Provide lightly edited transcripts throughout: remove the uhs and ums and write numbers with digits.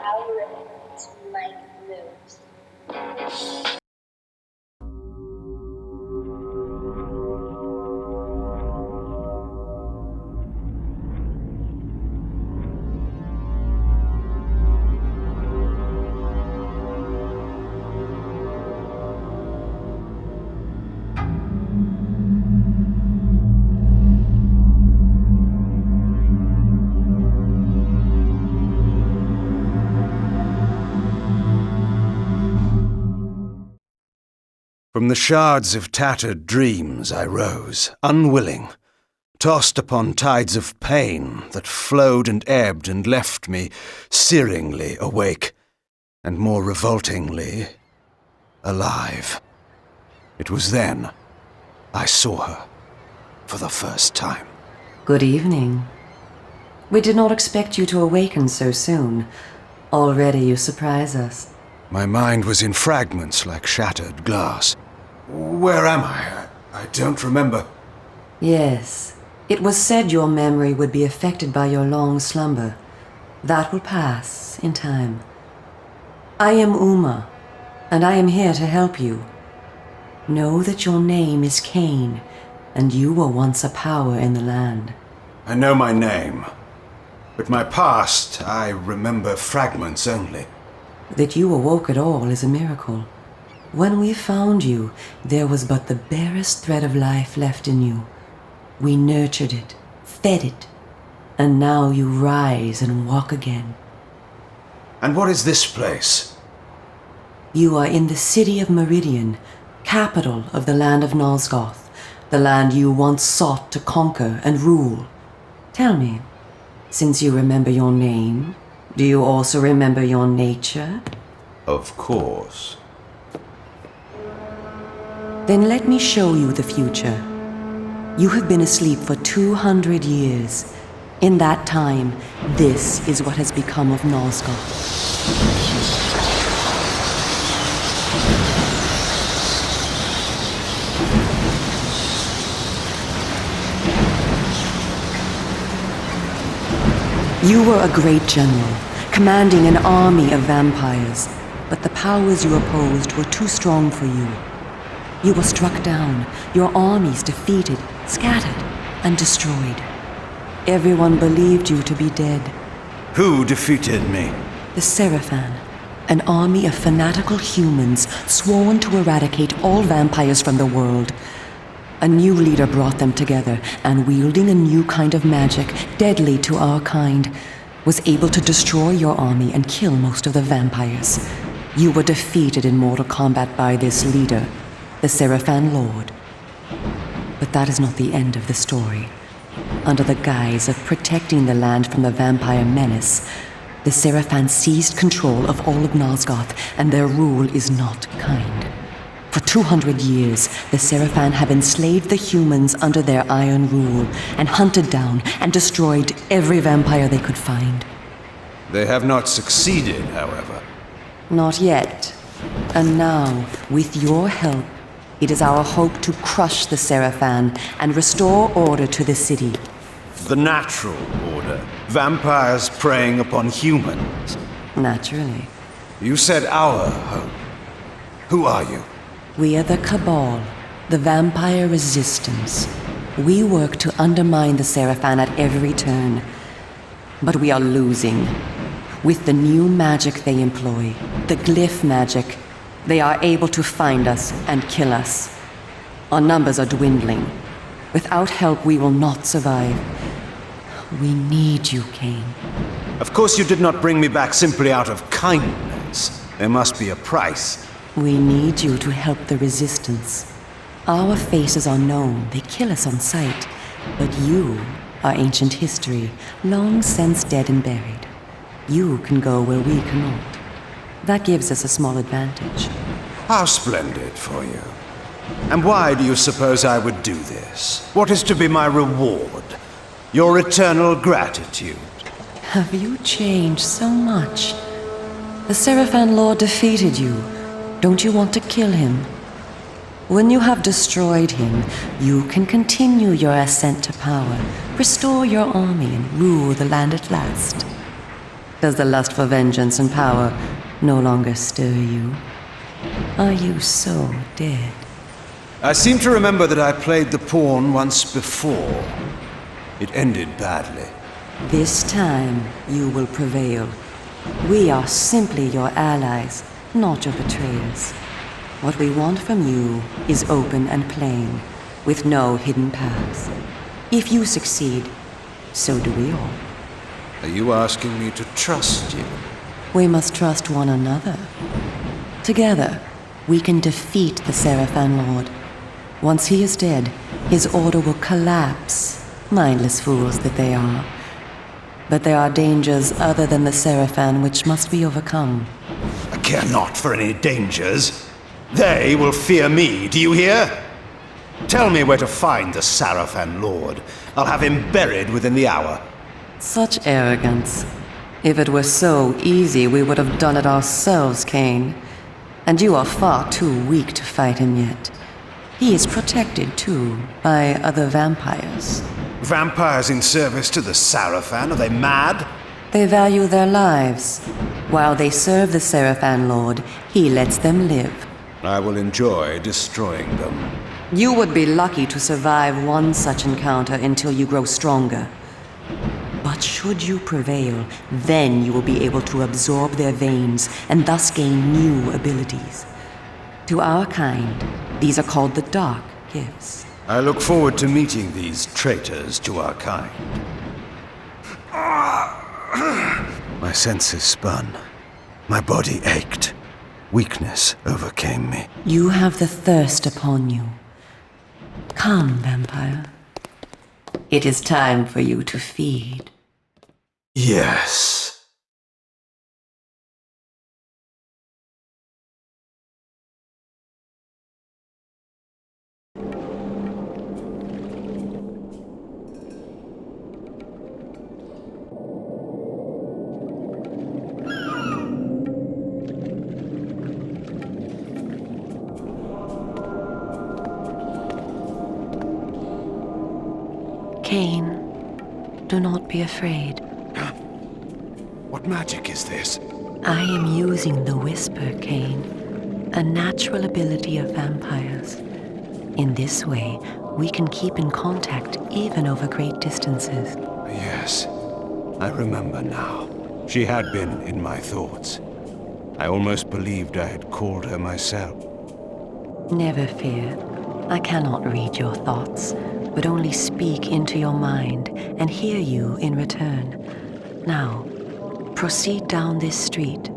algorithms might lose. From the shards of tattered dreams I rose, unwilling, tossed upon tides of pain that flowed and ebbed and left me searingly awake, and more revoltingly, alive. It was then I saw her for the first time. Good evening. We did not expect you to awaken so soon. Already you surprise us. My mind was in fragments like shattered glass. Where am I? I don't remember. Yes. It was said your memory would be affected by your long slumber. That will pass in time. I am Uma, and I am here to help you. Know that your name is Cain, and you were once a power in the land. I know my name, but my past, I remember fragments only. That you awoke at all is a miracle. When we found you, there was but the barest thread of life left in you. We nurtured it, fed it, and now you rise and walk again. And what is this place? You are in the city of Meridian, capital of the land of Nosgoth, the land you once sought to conquer and rule. Tell me, since you remember your name, do you also remember your nature? Of course. Then let me show you the future. You have been asleep for 200 years. In that time, this is what has become of Nosgoth. You were a great general, commanding an army of vampires, but the powers you opposed were too strong for you. You were struck down, your armies defeated, scattered, and destroyed. Everyone believed you to be dead. Who defeated me? The Seraphan, an army of fanatical humans sworn to eradicate all vampires from the world. A new leader brought them together, and wielding a new kind of magic, deadly to our kind, was able to destroy your army and kill most of the vampires. You were defeated in mortal combat by this leader, the Seraphan Lord. But that is not the end of the story. Under the guise of protecting the land from the vampire menace, the Seraphan seized control of all of Nosgoth, and their rule is not kind. For 200 years, the Seraphan have enslaved the humans under their iron rule and hunted down and destroyed every vampire they could find. They have not succeeded, however. Not yet. And now, with your help, it is our hope to crush the Seraphan and restore order to the city. The natural order. Vampires preying upon humans. Naturally. You said our hope. Who are you? We are the Cabal, the vampire resistance. We work to undermine the Seraphan at every turn. But we are losing. With the new magic they employ, the glyph magic, they are able to find us and kill us. Our numbers are dwindling. Without help, we will not survive. We need you, Cain. Of course you did not bring me back simply out of kindness. There must be a price. We need you to help the resistance. Our faces are known, they kill us on sight. But you are ancient history, long since dead and buried. You can go where we cannot. That gives us a small advantage. How splendid for you. And why do you suppose I would do this? What is to be my reward? Your eternal gratitude. Have you changed so much? The Seraphan Lord defeated you. Don't you want to kill him? When you have destroyed him, you can continue your ascent to power, restore your army, and rule the land at last. Does the lust for vengeance and power no longer stir you? Are you so dead? I seem to remember that I played the pawn once before. It ended badly. This time, you will prevail. We are simply your allies, not your betrayers. What we want from you is open and plain, with no hidden paths. If you succeed, so do we all. Are you asking me to trust you? We must trust one another. Together, we can defeat the Seraphan Lord. Once he is dead, his order will collapse, mindless fools that they are. But there are dangers other than the Seraphan which must be overcome. I care not for any dangers. They will fear me, do you hear? Tell me where to find the Seraphan Lord. I'll have him buried within the hour. Such arrogance. If it were so easy, we would have done it ourselves, Cain. And you are far too weak to fight him yet. He is protected, too, by other vampires. Vampires in service to the Seraphan? Are they mad? They value their lives. While they serve the Seraphan Lord, he lets them live. I will enjoy destroying them. You would be lucky to survive one such encounter until you grow stronger. But should you prevail, then you will be able to absorb their veins and thus gain new abilities. To our kind, these are called the Dark Gifts. I look forward to meeting these traitors to our kind. My senses spun. My body ached. Weakness overcame me. You have the thirst upon you. Come, vampire. It is time for you to feed. Yes. Cain, do not be afraid. What magic is this? I am using the Whisper, Cain, a natural ability of vampires. In this way, we can keep in contact even over great distances. Yes, I remember now. She had been in my thoughts. I almost believed I had called her myself. Never fear. I cannot read your thoughts, but only speak into your mind and hear you in return. Now, proceed down this street.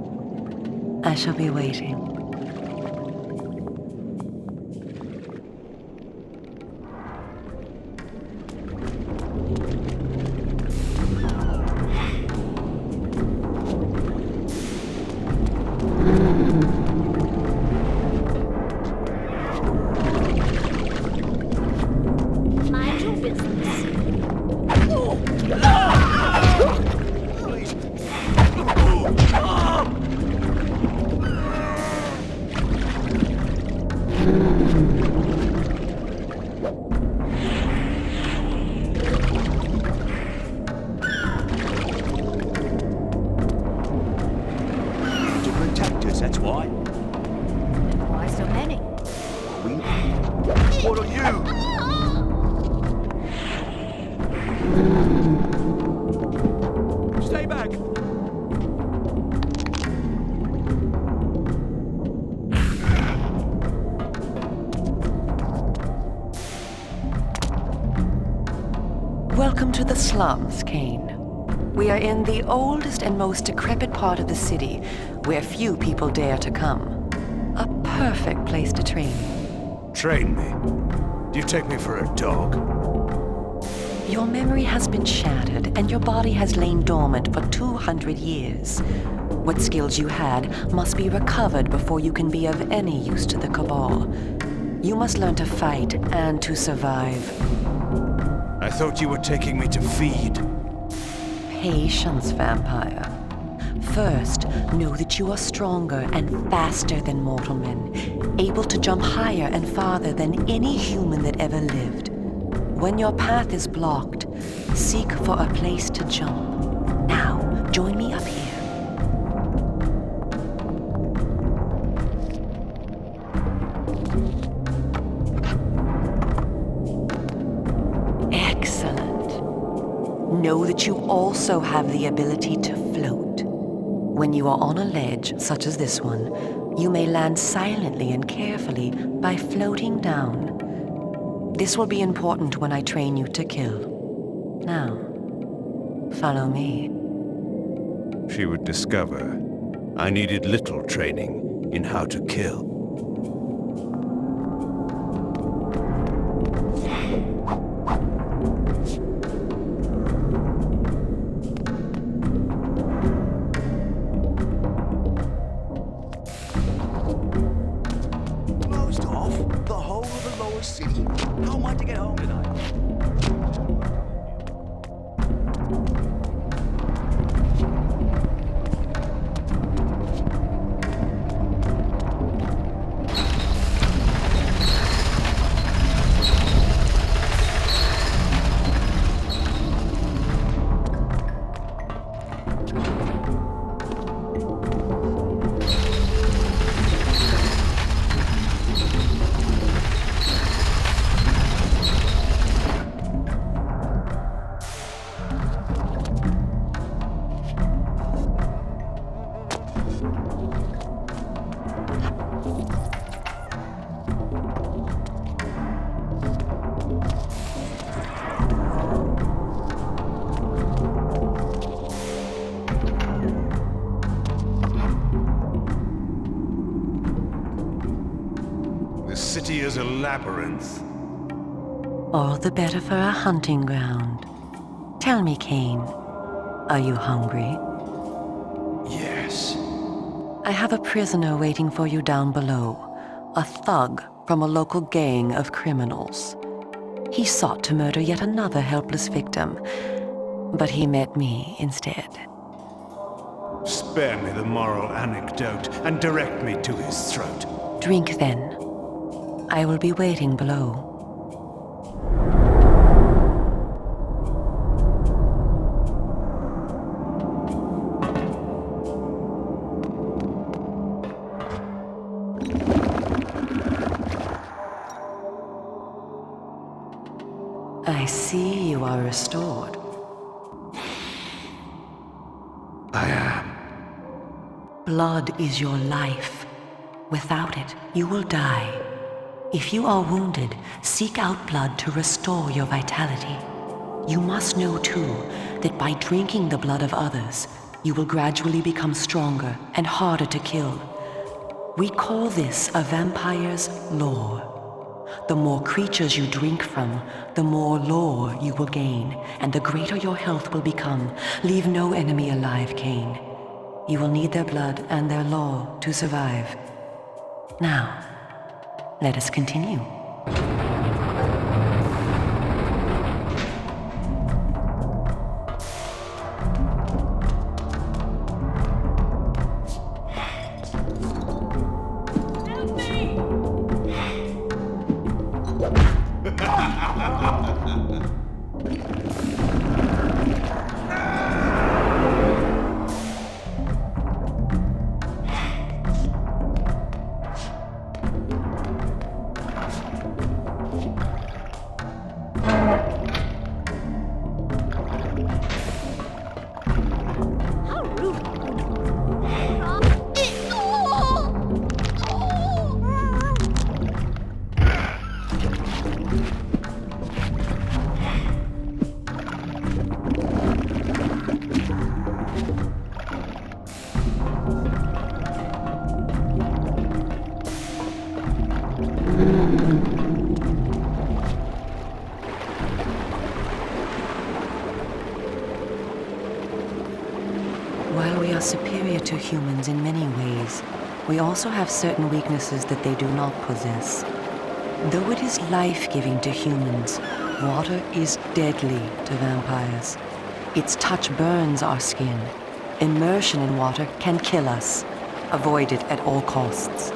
I shall be waiting. That's why. And why so many? What are you? Stay back. Welcome to the Slums, Cain. We are in the oldest and most decrepit part of the city, where few people dare to come. A perfect place to train. Train me? Do you take me for a dog? Your memory has been shattered, and your body has lain dormant for 200 years. What skills you had must be recovered before you can be of any use to the Cabal. You must learn to fight and to survive. I thought you were taking me to feed. Patience, vampire. First, know that you are stronger and faster than mortal men, able to jump higher and farther than any human that ever lived. When your path is blocked, seek for a place to jump. Now, join me up here. know that you also have the ability to float. When you are on a ledge, such as this one, you may land silently and carefully by floating down. This will be important when I train you to kill. Now, follow me. She would discover I needed little training in how to kill. Closed off the whole of the lower city. How am I to get home tonight? The city is a labyrinth. All the better for a hunting ground. Tell me, Cain, are you hungry? Yes. I have a prisoner waiting for you down below, a thug from a local gang of criminals. He sought to murder yet another helpless victim, but he met me instead. Spare me the moral anecdote and direct me to his throat. Drink then. I will be waiting below. I see you are restored. I am. Blood is your life. Without it, you will die. If you are wounded, seek out blood to restore your vitality. You must know, too, that by drinking the blood of others, you will gradually become stronger and harder to kill. We call this a vampire's lore. The more creatures you drink from, the more lore you will gain, and the greater your health will become. Leave no enemy alive, Cain. You will need their blood and their lore to survive. Now, let us continue. How rude. While we are superior to humans in many ways, we also have certain weaknesses that they do not possess. Though it is life-giving to humans, water is deadly to vampires. Its touch burns our skin. Immersion in water can kill us. Avoid it at all costs.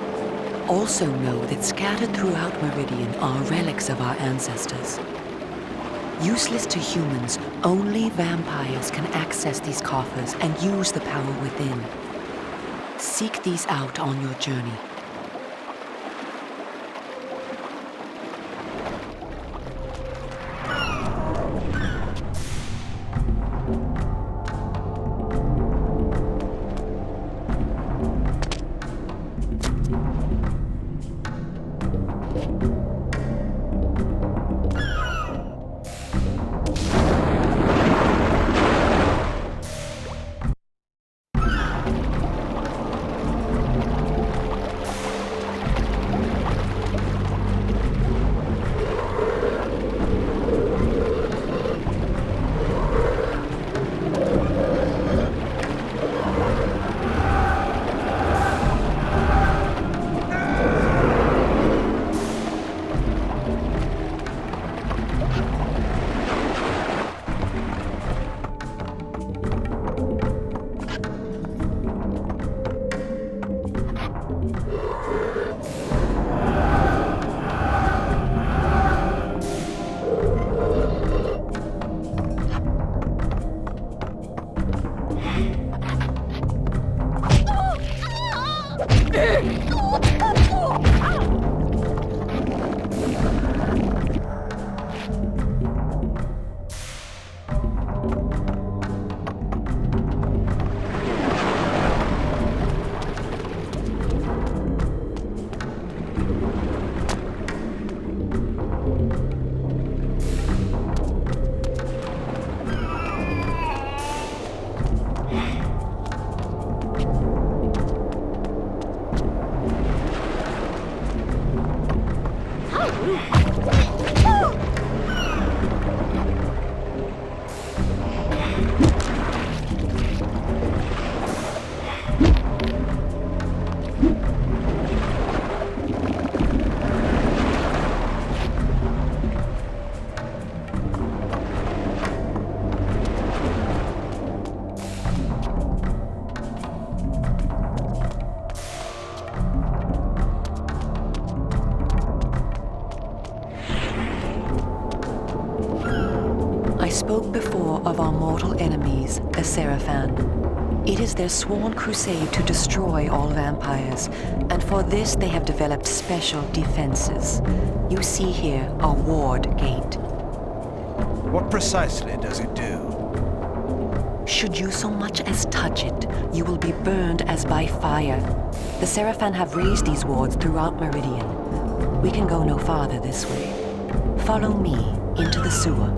Also know that scattered throughout Meridian are relics of our ancestors. Useless to humans, only vampires can access these coffers and use the power within. Seek these out on your journey. I spoke before of our mortal enemies, the Seraphan. It is their sworn crusade to destroy all vampires, and for this they have developed special defenses. You see here a ward gate. What precisely does it do? Should you so much as touch it, you will be burned as by fire. The Seraphan have raised these wards throughout Meridian. We can go no farther this way. Follow me into the sewer.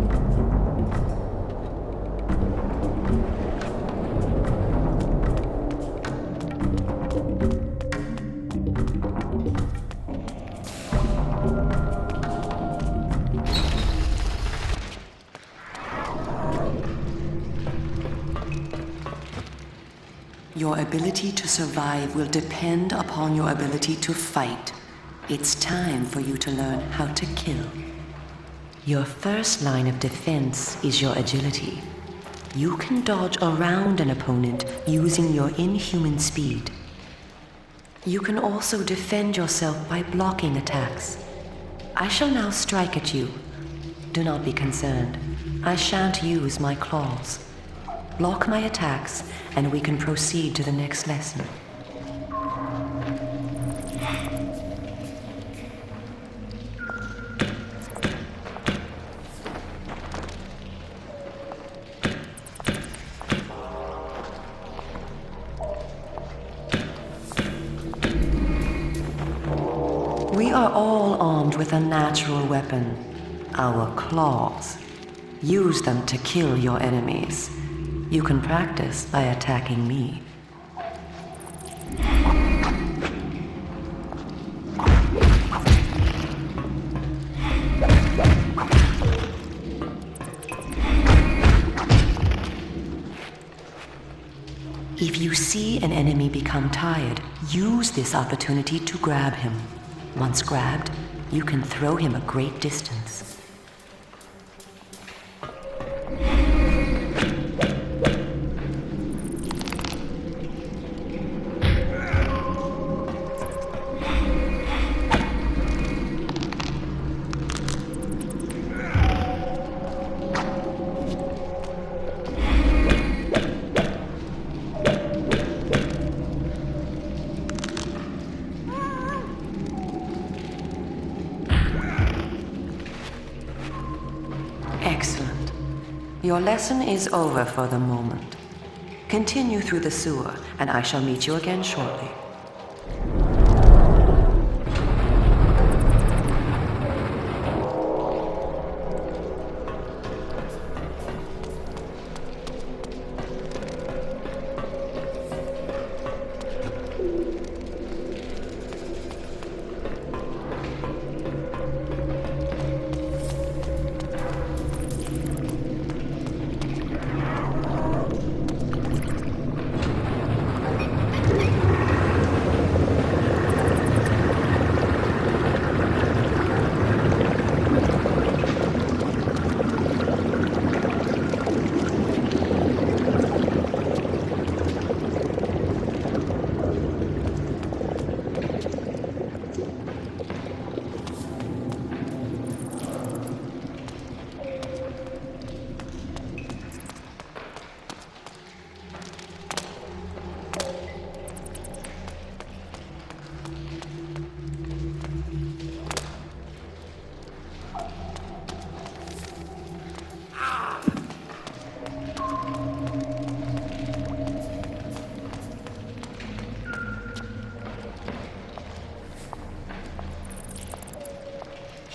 Your ability to survive will depend upon your ability to fight. It's time for you to learn how to kill. Your first line of defense is your agility. You can dodge around an opponent using your inhuman speed. You can also defend yourself by blocking attacks. I shall now strike at you. Do not be concerned. I shan't use my claws. Block my attacks, and we can proceed to the next lesson. We are all armed with a natural weapon, our claws. Use them to kill your enemies. You can practice by attacking me. If you see an enemy become tired, use this opportunity to grab him. Once grabbed, you can throw him a great distance. Excellent. Your lesson is over for the moment. Continue through the sewer, and I shall meet you again shortly.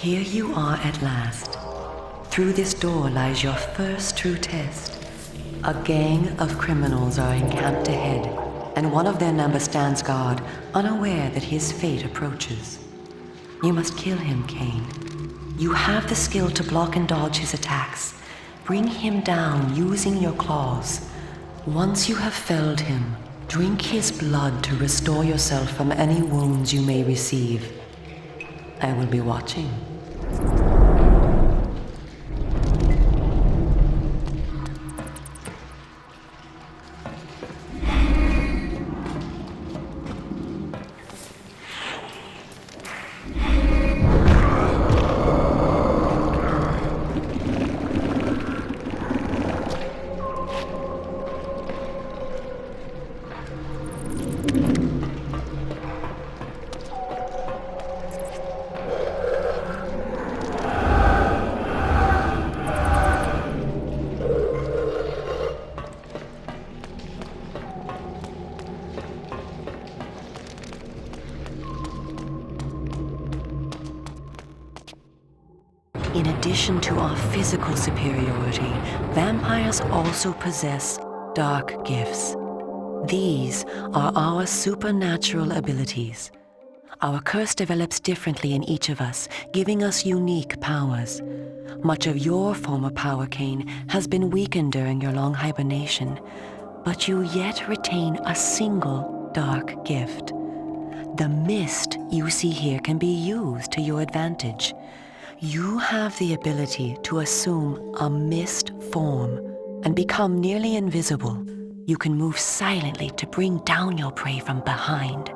Here you are at last. Through this door lies your first true test. A gang of criminals are encamped ahead, and one of their number stands guard, unaware that his fate approaches. You must kill him, Cain. You have the skill to block and dodge his attacks. Bring him down using your claws. Once you have felled him, drink his blood to restore yourself from any wounds you may receive. I will be watching. In addition to our physical superiority, vampires also possess dark gifts. These are our supernatural abilities. Our curse develops differently in each of us, giving us unique powers. Much of your former power, Cain, has been weakened during your long hibernation, but you yet retain a single dark gift. The mist you see here can be used to your advantage. You have the ability to assume a mist form and become nearly invisible. You can move silently to bring down your prey from behind.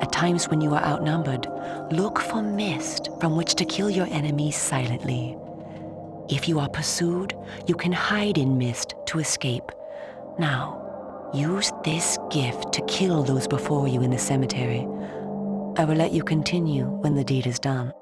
At times when you are outnumbered, look for mist from which to kill your enemies silently. If you are pursued, you can hide in mist to escape. Now, use this gift to kill those before you in the cemetery. I will let you continue when the deed is done.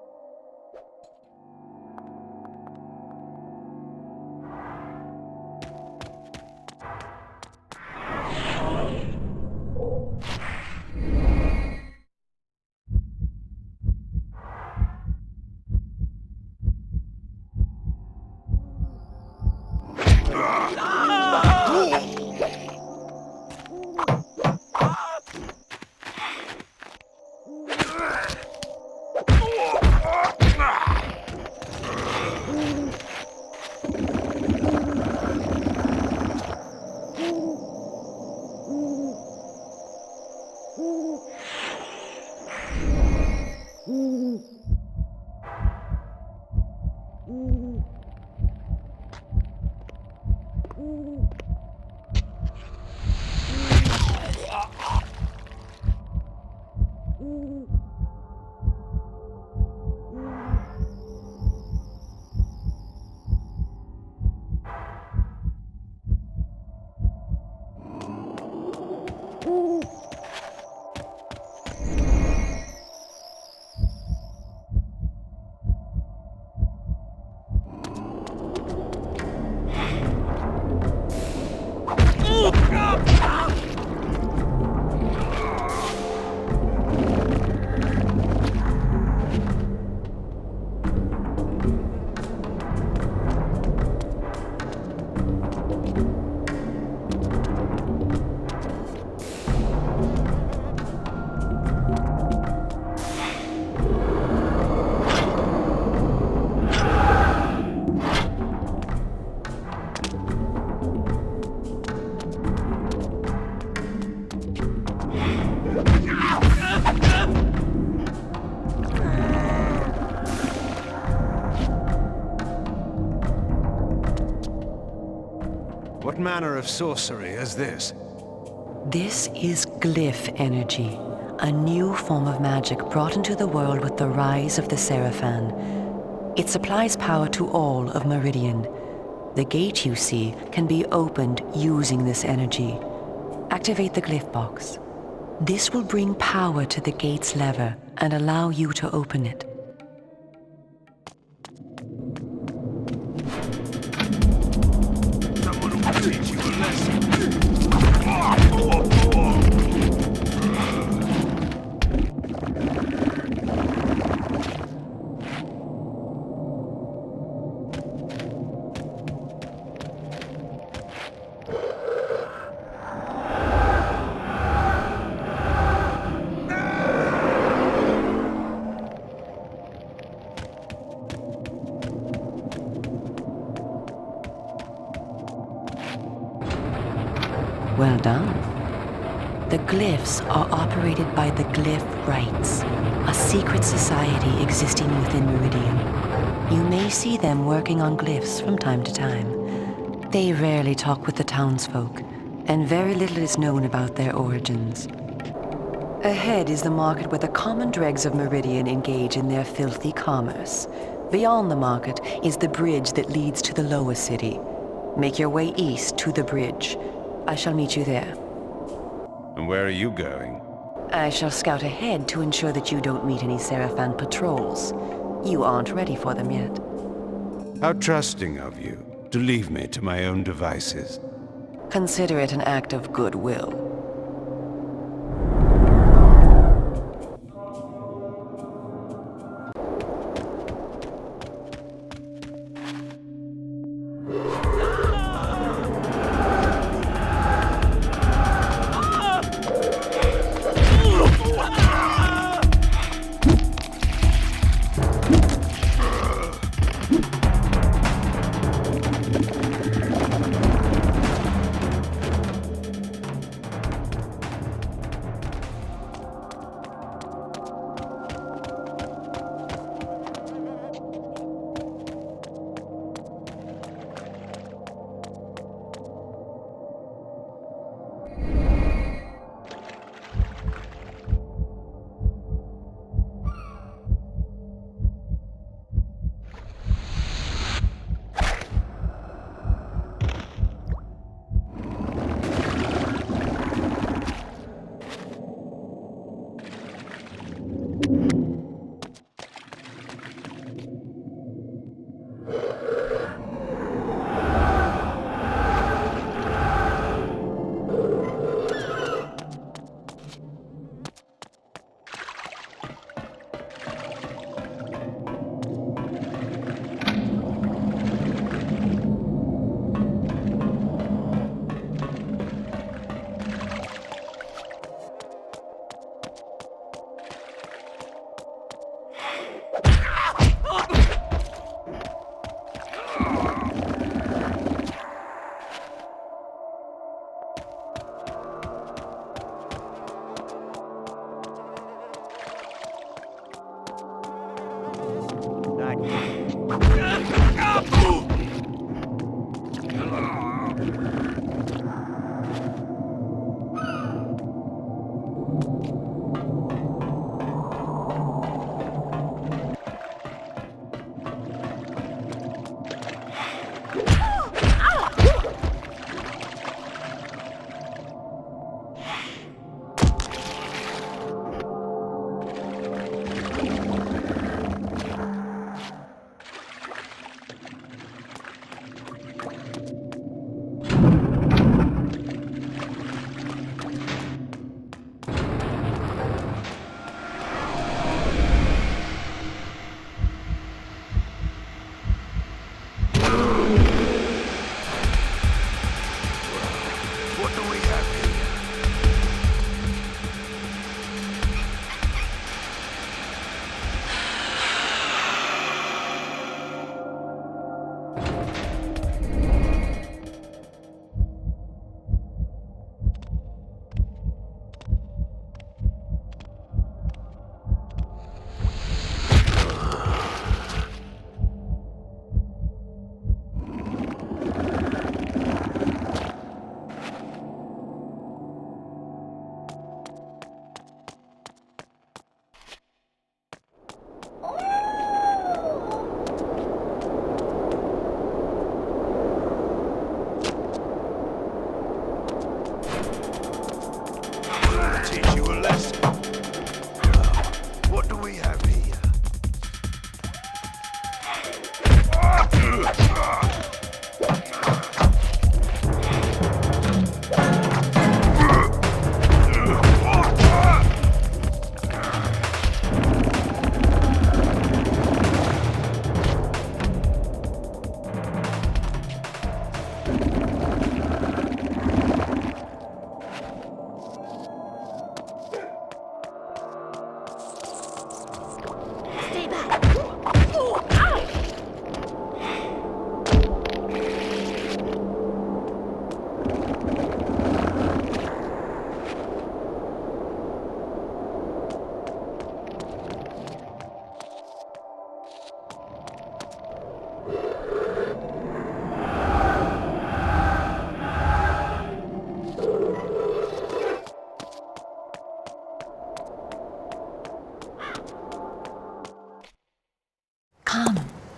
What manner of sorcery is this? This is glyph energy, a new form of magic brought into the world with the rise of the Seraphan. It supplies power to all of Meridian. The gate you see can be opened using this energy. Activate the glyph box. This will bring power to the gate's lever and allow you to open it. Someone will teach you a lesson. Well done. The glyphs are operated by the Glyph Rites, a secret society existing within Meridian. You may see them working on glyphs from time to time. They rarely talk with the townsfolk, and very little is known about their origins. Ahead is the market where the common dregs of Meridian engage in their filthy commerce. Beyond the market is the bridge that leads to the lower city. Make your way east to the bridge. I shall meet you there. And where are you going? I shall scout ahead to ensure that you don't meet any Seraphan patrols. You aren't ready for them yet. How trusting of you to leave me to my own devices. Consider it an act of goodwill.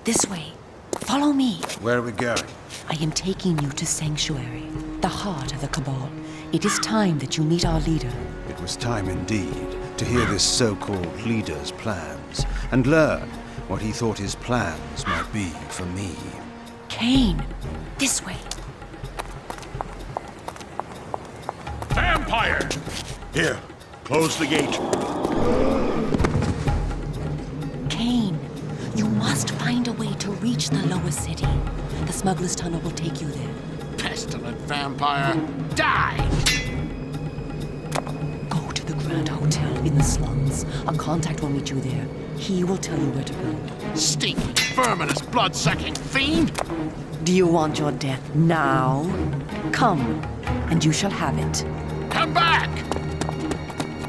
This way. Follow me. Where are we going? I am taking you to Sanctuary, the heart of the Cabal. It is time that you meet our leader. It was time indeed to hear this so-called leader's plans and learn what he thought his plans might be for me. Cain, this way. Vampire! Here, close the gate. Cain, you must find a way to reach the lower city. The smuggler's tunnel will take you there. Pestilent vampire! Die! Go to the Grand Hotel in the slums. A contact will meet you there. He will tell you where to go. Stinking, verminous, blood-sucking fiend! Do you want your death now? Come, and you shall have it. Come back!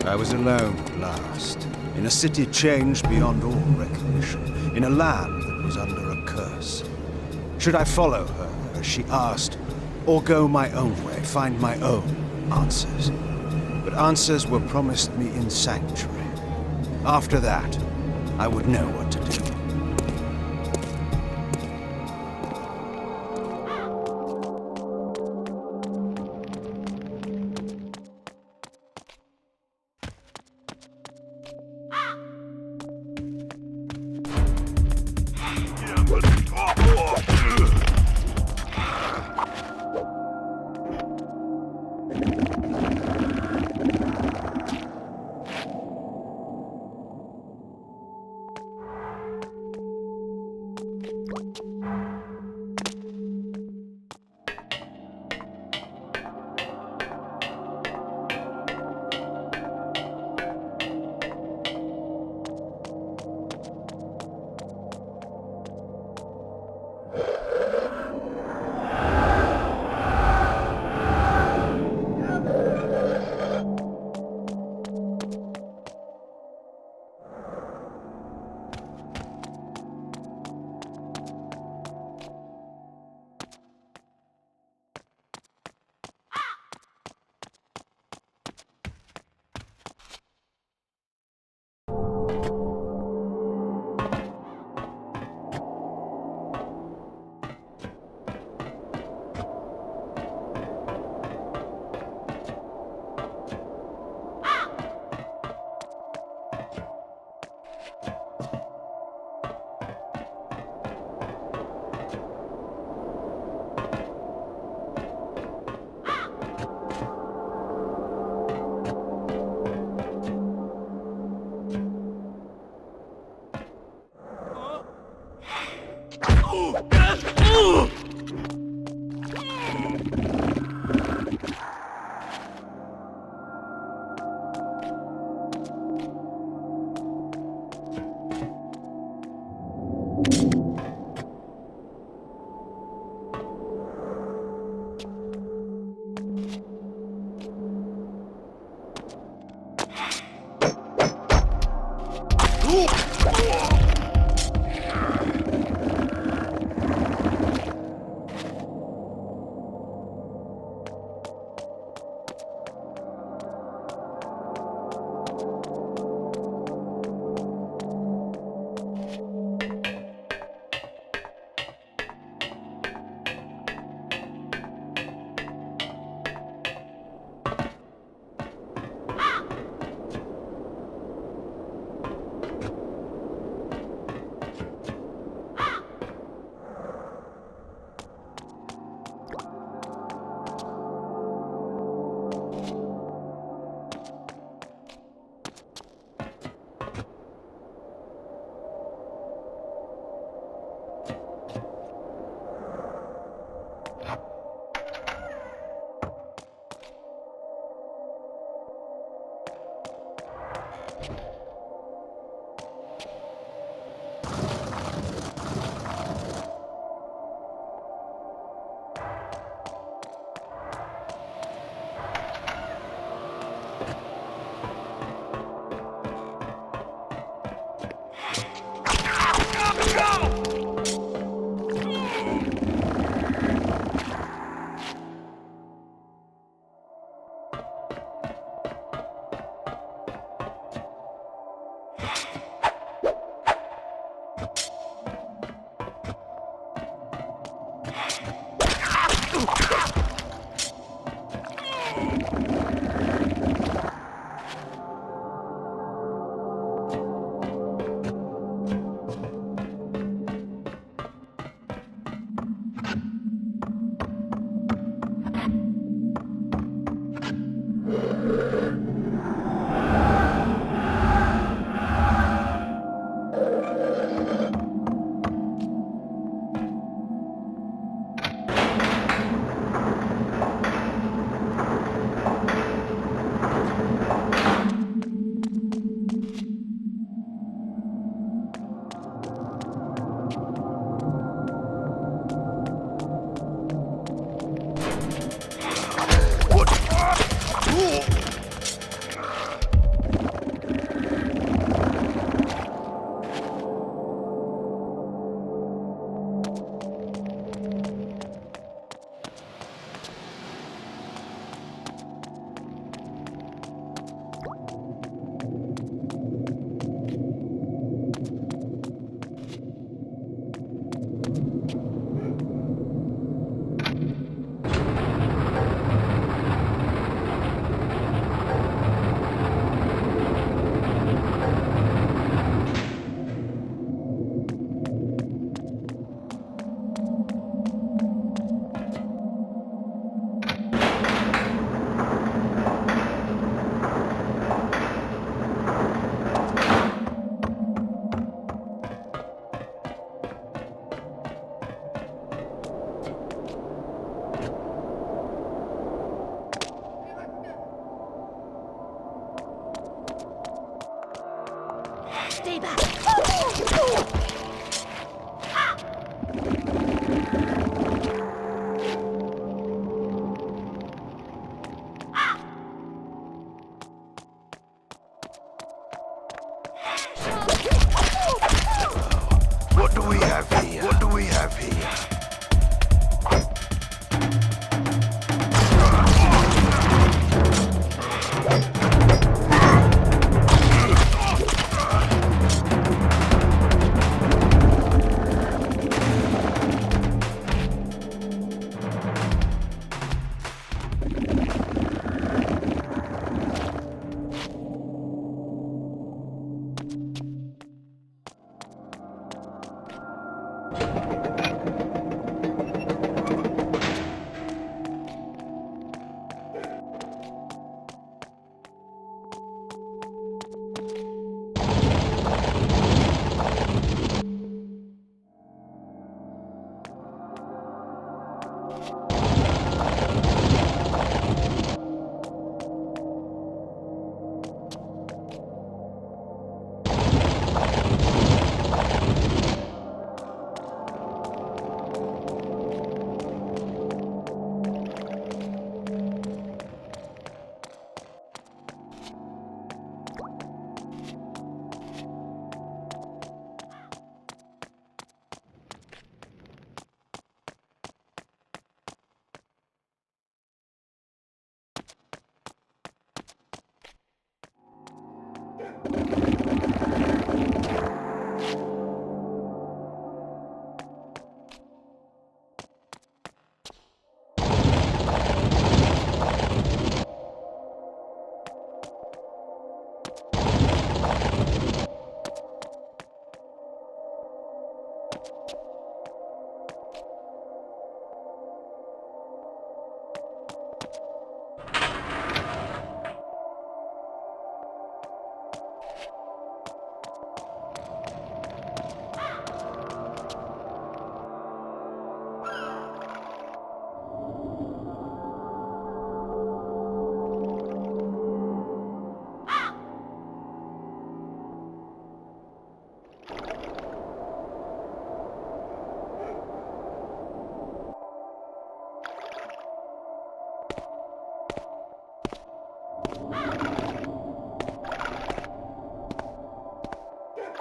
I was alone at last, in a city changed beyond all recognition, in a land that was under a curse. Should I follow her, as she asked, or go my own way, find my own answers? But answers were promised me in Sanctuary. After that, I would know what to do. Stay back. What do we have here? What do we have here?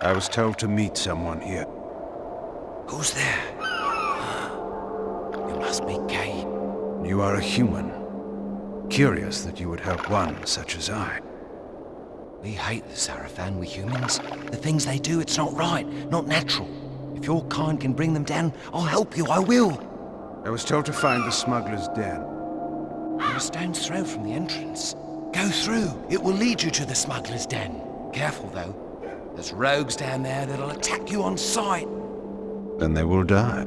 I was told to meet someone here. Who's there? You must be Kay. You are a human. Curious that you would help one such as I. We hate the Sarafan, we humans. The things they do, it's not right, not natural. If your kind can bring them down, I'll help you, I will. I was told to find the smuggler's den. You're a stone's throw from the entrance. Go through, it will lead you to the smuggler's den. Careful though, there's rogues down there that'll attack you on sight. Then they will die.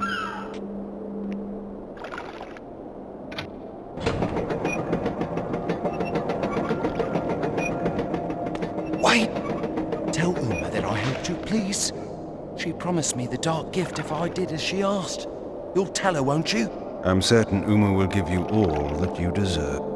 Wait! Tell Uma that I helped you, please. She promised me the dark gift if I did as she asked. You'll tell her, won't you? I'm certain Uma will give you all that you deserve.